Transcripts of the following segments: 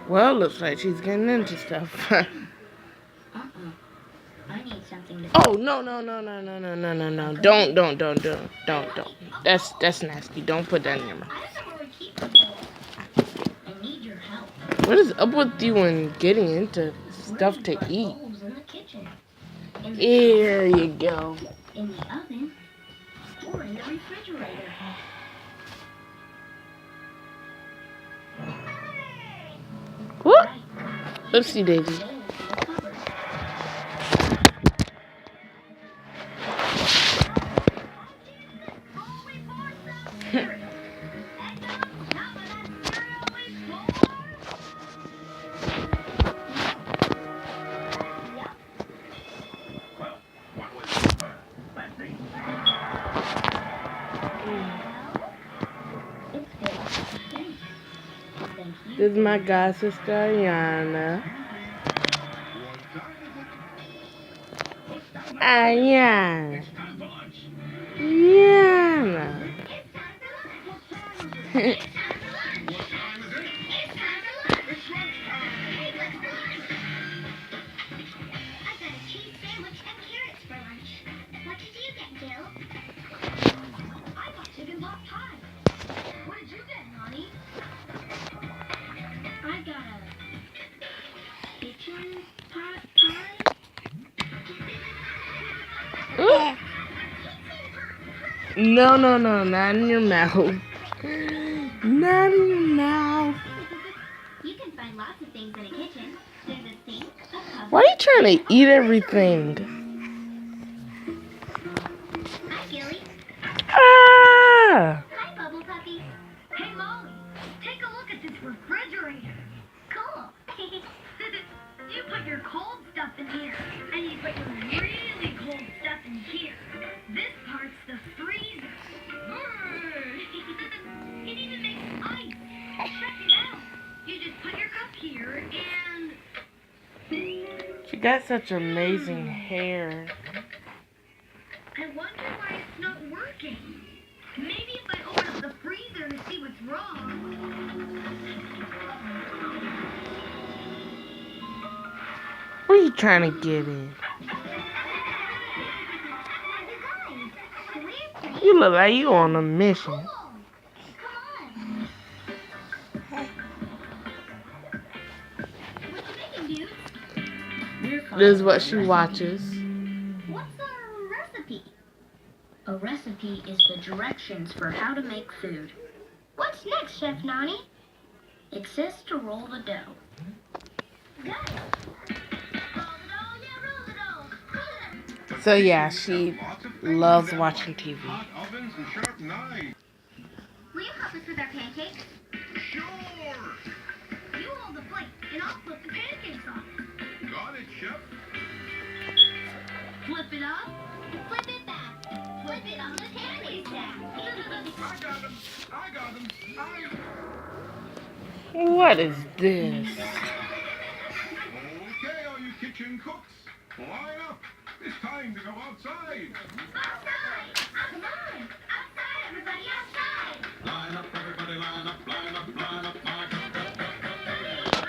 Well, looks like she's getting into stuff. I need something to. Oh, no, no, no, no, no, no, no, no, no. Don't. That's nasty. Don't put that in your mouth. I don't know where we keep them. I need your help. What is up with you and getting into stuff to eat? Bowls in the kitchen. Here you go. In the oven. Or in the refrigerator. What? Oopsie daisy. This is my god sister Ayana. Ayana. No, no, no, not in your mouth. Not in your mouth. You can find lots of things in a kitchen. There's a sink, a cupboard. Why are you trying to eat everything? Hi, Gilly. Ah! Hi, Bubble Puppy. Hey, Molly. Take a look at this refrigerator. Cool. You put your cold stuff in here, and you put your really cold stuff in here. This part's the freezer. It even makes ice. Check it out. You just put your cup here, and... She got such amazing hair. I wonder why it's not working. Maybe if I open up the freezer to see what's wrong. What are you trying to get in? You look like you on a mission. Come on. What you making, dude? This is what she watches. What's a recipe? A recipe is the directions for how to make food. What's next, Chef Nani? It says to roll the dough. Got it. Roll the dough, yeah, roll the dough. So yeah, she loves watching TV. Hot ovens and sharp knives. Will you help us with our pancakes? Sure. You hold the plate, and I'll flip the pancakes on. Got it, Chef. Flip it up, flip it back, flip it on the pancake stack. I got them. What is this? Okay, all you kitchen cooks, line up. It's time to go outside. Outside! Come on! Outside, everybody, outside! Line up, everybody, line up, line up, line up, line up.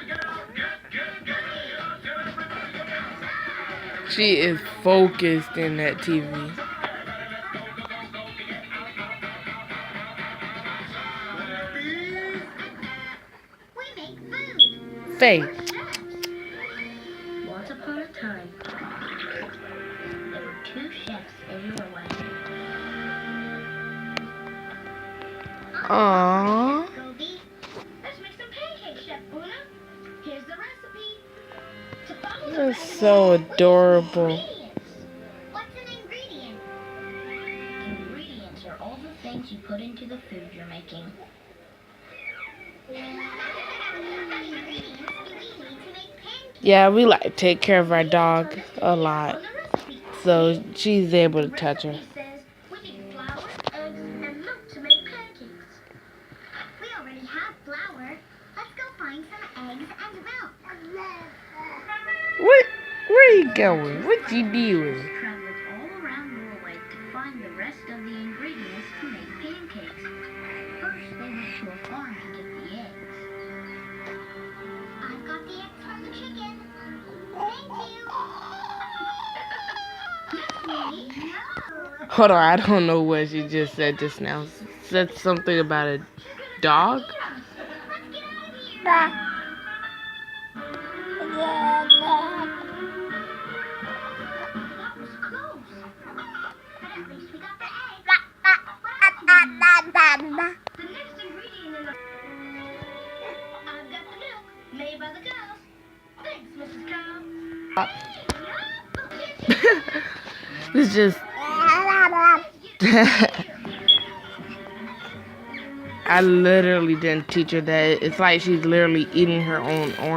Get out, get everybody, get outside. She is focused in that TV. We make food! Faith. Once upon a time, there were two chefs in Norway. Aww. Goldie. Let's make some pancakes, Chef Una. Here's the recipe. To follow the That's recipe, so we need adorable. ingredients. What's an ingredient? Ingredients are all the things you put into the food you're making. Yeah, we like take care of our dog a lot, so she's able to touch her. We need flour, eggs, and milk to make pancakes. We already have flour. Let's go find some eggs and milk. Where are you going? What you doing? Travels all around Norway to find the rest of the ingredients to make pancakes. First, they went to a farm to get the eggs. got the eggs from the chicken. Thank you. Hold on, I don't know what she just said just now. Said something about a dog? Let's get out of here. That was close. But at least we got the egg. The next ingredient in the... I've got the milk made by the cows. Thanks, Mrs. Cow. It's just... I literally didn't teach her that. It's like she's literally eating her own orange.